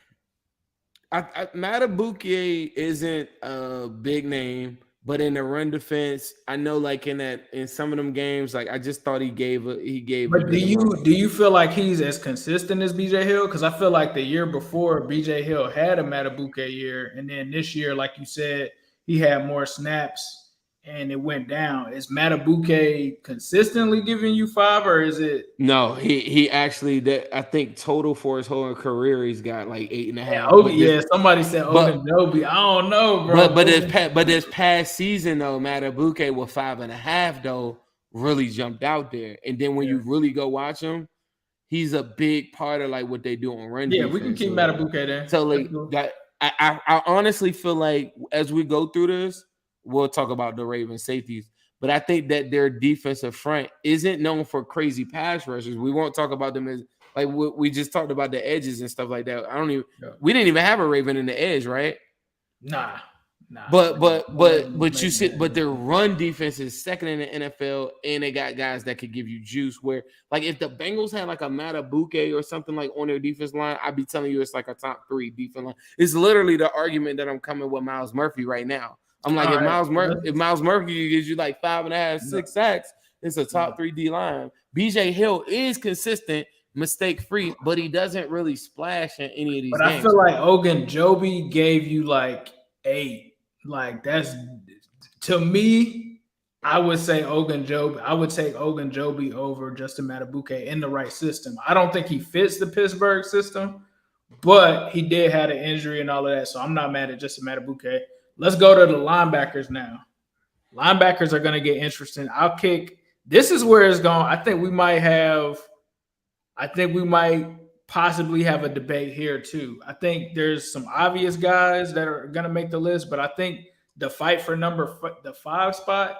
Matabuke isn't a big name. But in the run defense, I know, like in some of them games, like I just thought he gave. But do you feel like he's as consistent as BJ Hill? Because I feel like the year before BJ Hill had a Matabuke year, and then this year, like you said, he had more snaps and it went down. Is Matabuke consistently giving you 5, or is it? No, he actually. I think total for his whole career, he's got like 8.5. Yeah, somebody said Ogunjobi. I don't know, bro. But this past season though, Matabuke with 5.5 though really jumped out there. And then when you really go watch him, he's a big part of like what they do on run. Yeah, we can keep Matabuke there. So like that, I honestly feel like as we go through this. We'll talk about the Ravens safeties, but I think that their defensive front isn't known for crazy pass rushers. We won't talk about them as like we just talked about the edges and stuff like that. We didn't even have a Raven in the edge, right? Nah. But their run defense is second in the NFL, and they got guys that could give you juice. Where like if the Bengals had like a Matabuke or something like on their defense line, I'd be telling you it's like a top 3 defense line. It's literally the argument that I'm coming with Myles Murphy right now. I'm like, if Myles Murphy gives you like 5.5, 6 sacks, it's a top 3 D line. BJ Hill is consistent, mistake free, but he doesn't really splash in any of these games. I feel like Ogunjobi gave you like 8. Like that's to me, I would say Ogunjobi. I would take Ogunjobi over Justin Matabuke in the right system. I don't think he fits the Pittsburgh system, but he did have an injury and all of that. So I'm not mad at Justin Matabuke. Let's go to the linebackers now. Linebackers are going to get interesting. This is where it's going. I think we might possibly have a debate here too. I think there's some obvious guys that are going to make the list, but I think the fight for the 5 spot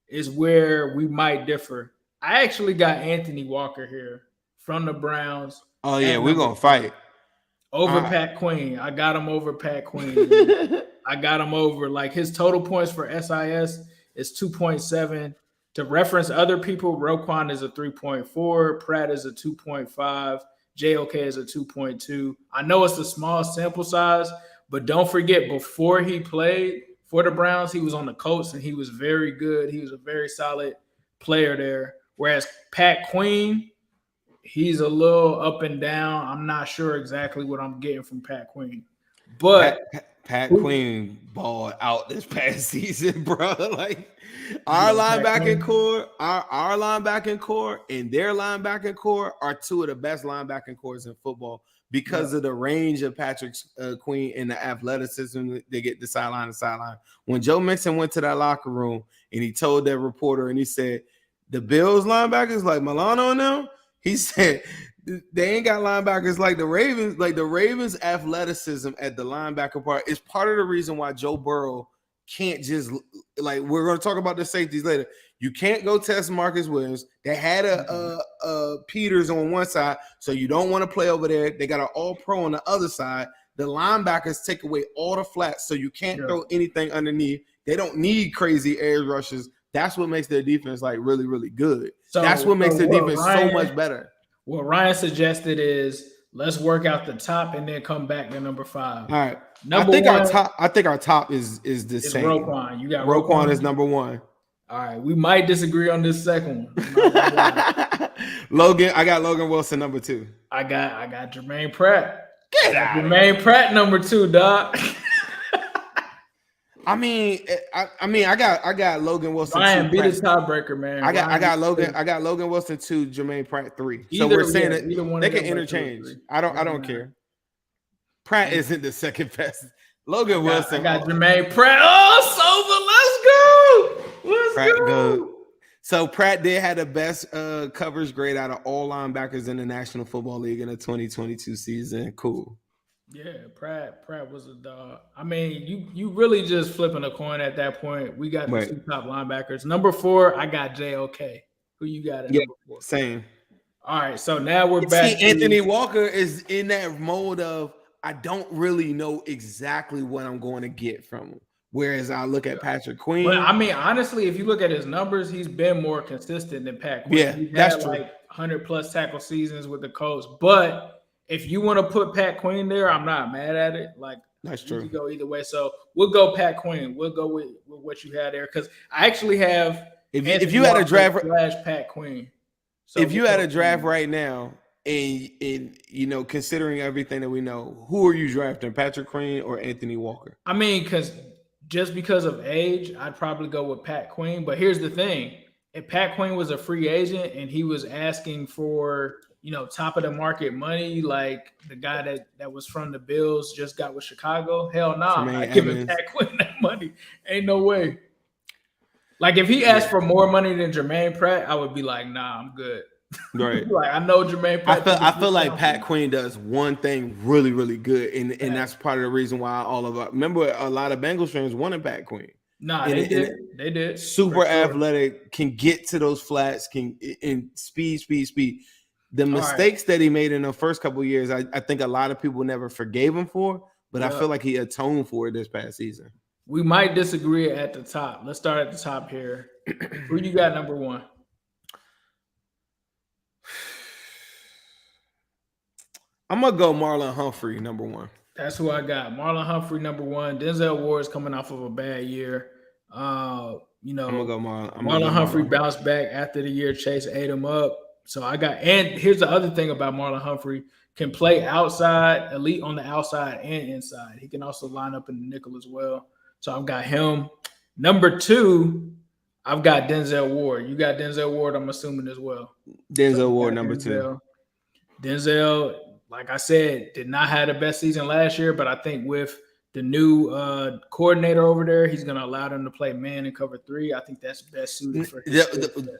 is where we might differ. I actually got Anthony Walker here from the Browns. Oh yeah, we're going to fight. Over Pat Queen. I got him over Pat Queen. I got him over. Like his total points for SIS is 2.7. To reference other people, Roquan is a 3.4. Pratt is a 2.5. JOK is a 2.2. I know it's a small sample size, but don't forget, before he played for the Browns, he was on the Colts, and he was very good. He was a very solid player there. Whereas Pat Queen, he's a little up and down. I'm not sure exactly what I'm getting from Pat Queen. But Pat Queen balled out this past season, bro. Like our linebacking core and their linebacking core are two of the best linebacking cores in football because of the range of Patrick Queen and the athleticism they get the sideline to sideline. When Joe Mixon went to that locker room and he told that reporter and he said, the Bills linebackers like Milano and them, he said they ain't got linebackers like the Ravens. Like the Ravens' athleticism at the linebacker part is part of the reason why Joe Burrow can't just like we're going to talk about the safeties later. You can't go test Marcus Williams. They had a Peters on one side, so you don't want to play over there. They got an all-pro on the other side. The linebackers take away all the flats, so you can't throw anything underneath. They don't need crazy edge rushes. That's what makes their defense like really, really good. So, that's what makes their defense so much better. What Ryan suggested is let's work out the top and then come back to number 5. All right. I think our top is the same. Roquan. You got Roquan is number 1. All right. We might disagree on this second one. Logan, I got Logan Wilson number 2. I got Jermaine Pratt. Get out. Jermaine Pratt number 2, dog. I got Logan Wilson. Ryan, be the tiebreaker, man. I got Logan Wilson 2, Jermaine Pratt 3. So we're saying that they can interchange. I don't care. Pratt isn't the second best. Logan Wilson. I got Jermaine Pratt. Oh, Silver, let's go. So Pratt did have the best coverage grade out of all linebackers in the National Football League in the 2022 season. Cool. Yeah, Pratt was a dog. I mean, you really just flipping a coin at that point. We got the 2 top linebackers. Number 4, I got JOK. Who you got at number 4? Same. All right, so now we're back. See, Anthony Walker is in that mode of I don't really know exactly what I'm going to get from him. Whereas I look at Patrick Queen. But I mean, honestly, if you look at his numbers, he's been more consistent than Pat Queen. Yeah, that's true. Like 100+ tackle seasons with the Colts, but if you want to put Pat Queen there, I'm not mad at it. Like that's true. You can go either way. So we'll go Pat Queen. We'll go with what you had there because I actually have. If you had a draft Pat Queen. So if you had a draft right now, and considering everything that we know, who are you drafting, Patrick Queen or Anthony Walker? I mean, because of age, I'd probably go with Pat Queen. But here's the thing: if Pat Queen was a free agent and he was asking for top of the market money, like the guy that was from the Bills just got with Chicago. Hell no, I'm not giving Pat Quinn that money. Ain't no way. Like if he asked for more money than Jermaine Pratt, I would be like, nah, I'm good. Right. Like I know Jermaine Pratt. I feel like Pat Quinn does one thing really, really good, and that's part of the reason why remember a lot of Bengals fans wanted Pat Quinn. Nah, they did. Super athletic, can get to those flats, and speed. The mistakes that he made in the first couple of years, I think a lot of people never forgave him for, but I feel like he atoned for it this past season. We might disagree at the top. Let's start at the top here. Who you got number 1? I'm going to go Marlon Humphrey, number 1. That's who I got. Marlon Humphrey, number 1. Denzel Ward's coming off of a bad year. I'm going to go Marlon Humphrey bounced back after the year Chase ate him up. So and here's the other thing about Marlon Humphrey, can play outside, elite on the outside and inside. He can also line up in the nickel as well. So I've got him. Number 2, I've got Denzel Ward. You got Denzel Ward, I'm assuming as well. Denzel Ward, number 2. Denzel, like I said, did not have the best season last year, but I think with the new coordinator over there, he's going to allow them to play man and cover 3. I think that's best suited for his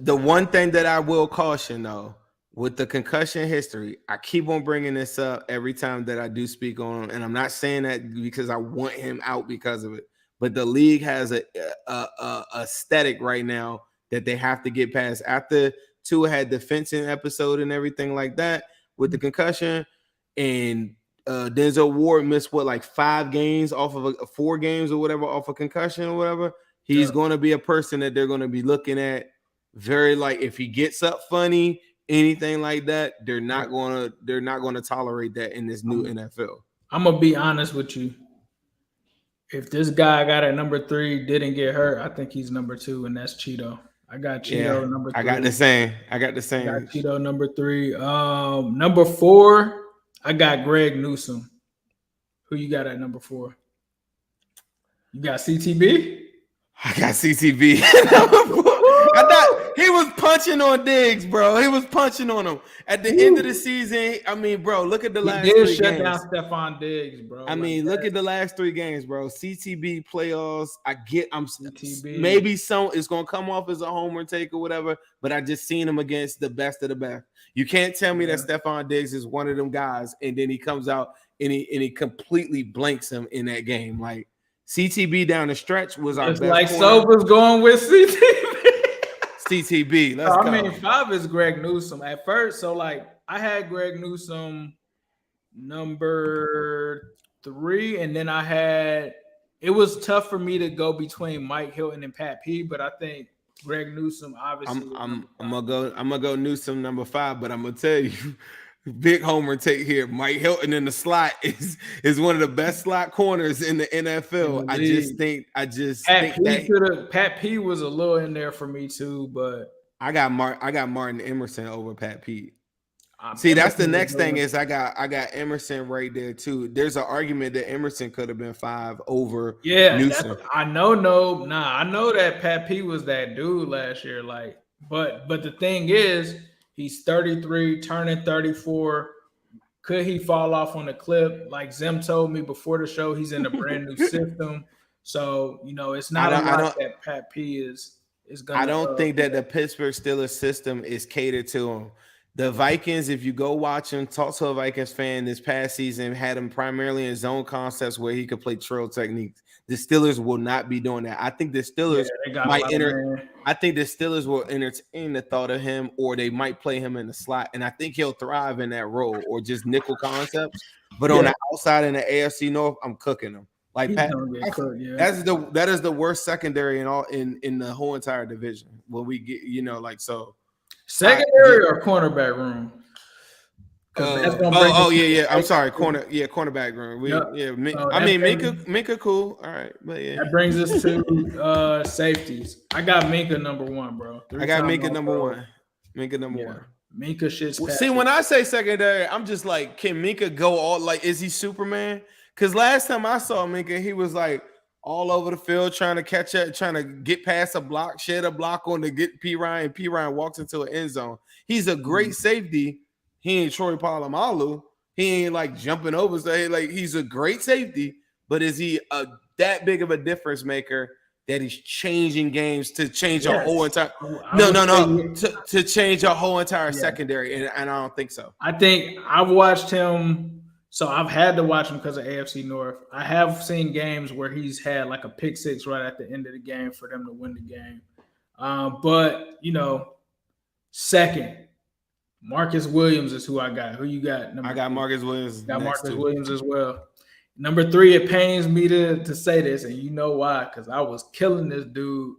the one thing that I will caution, though, with the concussion history, I keep on bringing this up every time that I do speak on him, and I'm not saying that because I want him out because of it, but the league has a aesthetic right now that they have to get past. After Tua had the fencing episode and everything like that with the concussion, and Denzel Ward missed 5 games off of 4 games or whatever off a concussion or whatever. He's going to be a person that they're going to be looking at very if he gets up funny anything like that, they're not gonna tolerate that in this new NFL. I'm gonna be honest with you. If this guy got at number 3 didn't get hurt, I think he's number 2, and that's Cheeto. I got Cheeto number 3. I got the same. I got Cheeto number 3. Number 4, I got Greg Newsome. Who you got at number 4? You got CTB? I got CTB. I thought he was punching on Diggs, bro. He was punching on him at the end of the season. I mean, bro, look at the last 3 games. He did shut down Stephon Diggs, bro. I mean, look at the last 3 games, bro. CTB playoffs. Maybe it's gonna come off as a homer take or whatever, but I just seen him against the best of the best. You can't tell me that Stephon Diggs is one of them guys, and then he comes out and he completely blanks him in that game. Like CTB down the stretch was our best. Like Sober's going with CTB. CTB. Let's go. I mean, 5 is Greg Newsome at first. So like I had Greg Newsome number 3, and then it was tough for me to go between Mike Hilton and Pat P, but I think Greg Newsome obviously. I'm gonna go Newsome number 5, but I'm gonna tell you, big homer take here. Mike Hilton in the slot is one of the best slot corners in the NFL. I just think Pat P was a little in there for me too, but I got Martin Emerson over Pat P. See, that's the next thing is I got Emerson right there too. There's an argument that Emerson could have been 5 over Newsome. I know that Pat P was that dude last year. Like, but the thing is, he's 33, turning 34. Could he fall off on a cliff? Like Zim told me before the show, he's in a brand new system. So, it's not that Pat P is going to. I don't think that the Pittsburgh Steelers system is catered to him. The Vikings, if you go watch him, talk to a Vikings fan this past season, had him primarily in zone concepts where he could play trail techniques. The Steelers will not be doing that. I think the Steelers I think the Steelers will entertain the thought of him, or they might play him in the slot, and I think he'll thrive in that role, or just nickel concepts. But on the outside in the AFC North, I'm cooking him. Like Pat, that is the worst secondary in the whole entire division. When we get secondary or cornerback room. I'm sorry, cornerback room. Minka cool. All right, but that brings us to safeties. I got Minka number 1, bro. I got Minka number 1. Minka number 1. Minka shit's see, when I say secondary, I'm just like, can Minka go all like? Is he Superman? Because last time I saw Minka, he was like all over the field trying to catch up, trying to get past a block, shed a block on to get P. Ryan. P. Ryan walks into an end zone. He's a great safety. He ain't Troy Polamalu. He ain't like jumping over. So he's a great safety, but is he that big of a difference maker that he's changing games to change a whole entire to change a whole entire secondary? And I don't think so. I think I've watched him. So I've had to watch him because of AFC North. I have seen games where he's had like a pick 6 right at the end of the game for them to win the game. But second, Marcus Williams is who I got. Who you got? I got Marcus Williams. Got Marcus Williams as well. Number 3, it pains me to say this, and you know why? Because I was killing this dude.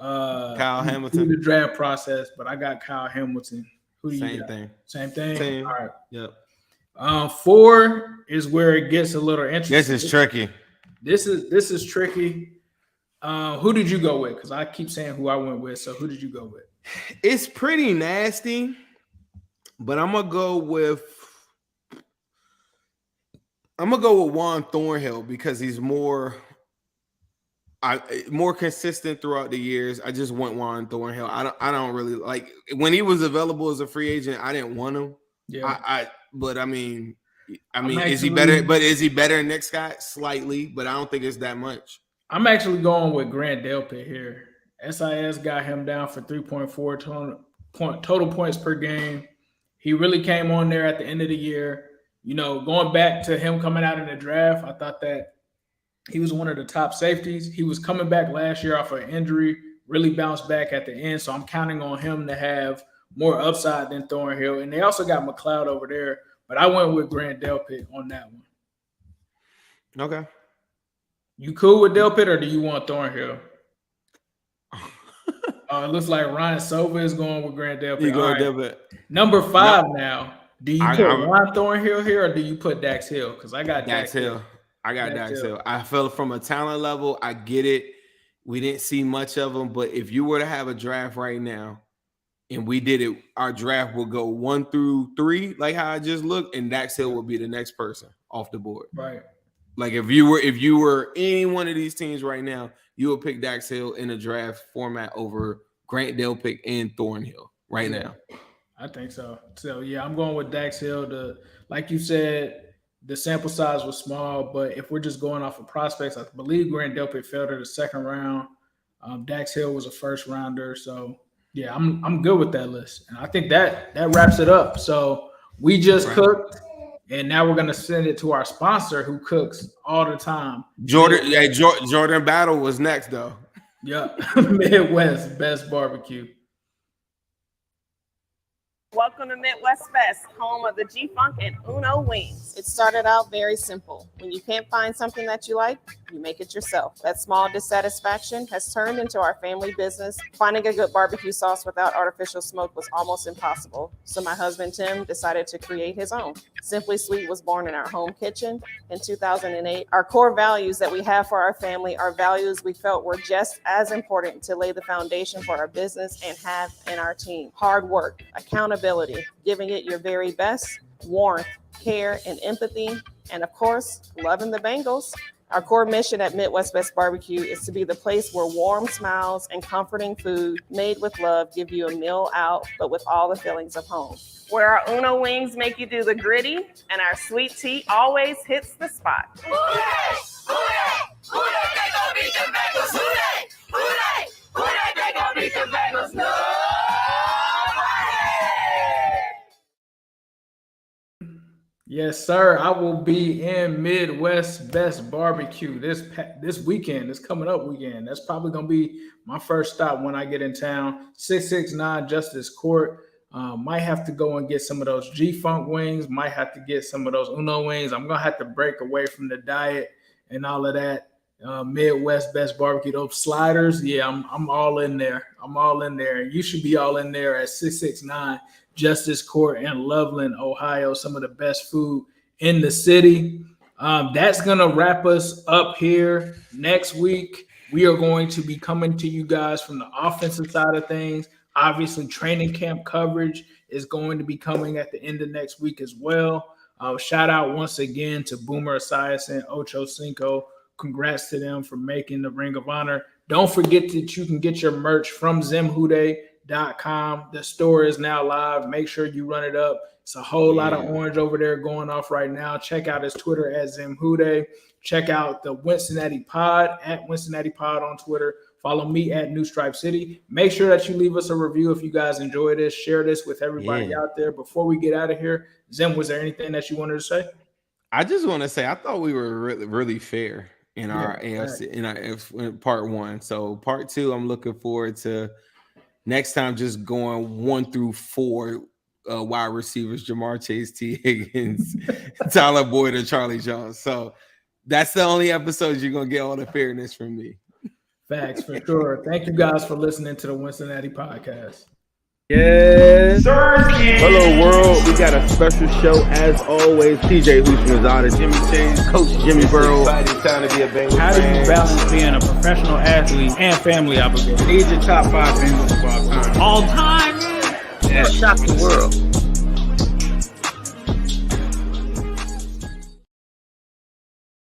Kyle Hamilton. Through the draft process, but I got Kyle Hamilton. Who do you got? Same thing. Same. All right. Yep. 4 is where it gets a little interesting. This is tricky. This is tricky. Who did you go with? Because I keep saying who I went with. So who did you go with? It's pretty nasty, but I'm gonna go with Juan Thornhill because he's more consistent throughout the years. I just want Juan Thornhill. I don't really like when he was available as a free agent. I didn't want him. Yeah. But I mean, is he better? But is he better than Nick Scott? Slightly, but I don't think it's that much. I'm actually going with Grant Delpit here. SIS got him down for 3.4 total points per game. He really came on there at the end of the year. Going back to him coming out in the draft, I thought that he was one of the top safeties. He was coming back last year off an injury, really bounced back at the end. So I'm counting on him to have more upside than Thornhill. And they also got McLeod over there. But I went with Grant Delpit on that one. Okay. You cool with Delpit or do you want Thornhill? It looks like Ryan Sova is going with Grant Delpit. You go All right. Delpit. Number 5 now. Do you put I'm- Ron Thornhill here or do you put Dax Hill? Because I got Dax Hill. I got Dax Hill. I felt from a talent level, I get it. We didn't see much of him, but if you were to have a draft right now and we did it, our draft will go 1 through 3, like how I just looked, and Dax Hill will be the next person off the board. Right. Like if you were any one of these teams right now, you would pick Dax Hill in a draft format over Grant Delpit and Thornhill right now. I think so. So yeah, I'm going with Dax Hill. Like you said, the sample size was small, but if we're just going off of prospects, I believe Grant Delpit fell to the second round. Dax Hill was a first rounder. So yeah, I'm good with that list. And I think that wraps it up. So we just cooked. And now we're gonna send it to our sponsor, who cooks all the time. Jordan Battle was next though. Yep, Midwest Best Barbecue. Welcome to Midwest Best, home of the G-Funk and Uno Wings. It started out very simple. When you can't find something that you like, you make it yourself. That small dissatisfaction has turned into our family business. Finding a good barbecue sauce without artificial smoke was almost impossible. So my husband, Tim, decided to create his own. Simply Sweet was born in our home kitchen in 2008. Our core values that we have for our family are values we felt were just as important to lay the foundation for our business and have in our team. Hard work, accountability, giving it your very best, warmth, care, and empathy, and of course, loving the Bengals. Our core mission at Midwest Best Barbecue is to be the place where warm smiles and comforting food made with love give you a meal out, but with all the feelings of home. Where our Uno wings make you do the gritty, and our sweet tea always hits the spot. Hooray! Hooray! Hooray! They gon' beat the Bengals! Hooray! Hooray! Hooray! They gon' beat the Bengals! No! Yes, sir. I will be in Midwest Best Barbecue this weekend, this coming up weekend. That's probably going to be my first stop when I get in town. 669 Justice Court. Might have to go and get some of those G-Funk wings. Might have to get some of those Uno wings. I'm going to have to break away from the diet and all of that. Midwest Best Barbecue, those sliders. Yeah, I'm all in there. I'm all in there. You should be all in there at 669 Justice Court in Loveland, Ohio. Some of the best food in the city. That's going to wrap us up here. Next week, we are going to be coming to you guys from the offensive side of things. Obviously, training camp coverage is going to be coming at the end of next week as well. Shout out once again to Boomer Esiason, Ochocinco. Congrats to them for making the Ring of Honor. Don't forget that you can get your merch from zimhude.com. The store is now live. Make sure you run it up. It's a whole lot of orange over there going off right now. Check out his Twitter at zimhude. Check out the Wincinnati Pod at Wincinnati Pod on Twitter. Follow me at New Stripe City. Make sure that you leave us a review if you guys enjoy this. Share this with everybody out there. Before we get out of here, Zim, was there anything that you wanted to say? I just want to say I thought we were really, really fair in our AFC in part 1. So part 2, I'm looking forward to next time just going 1 through 4 wide receivers: Jamar Chase, T. Higgins, Tyler Boyd, and Charlie Jones. So that's the only episodes you're gonna get all the fairness from me. Facts, for sure. Thank you guys for listening to the Wincinnati Podcast. Yes, sir. Hello, world. We got a special show as always. TJ Houshmandzadeh, Jimmy Chase, Coach Jimmy Burrow. Time to be a Bengals How do you balance being a professional athlete and family obligation? These are top 5 Bengals of all time. All time, man. Yeah. Shock the world.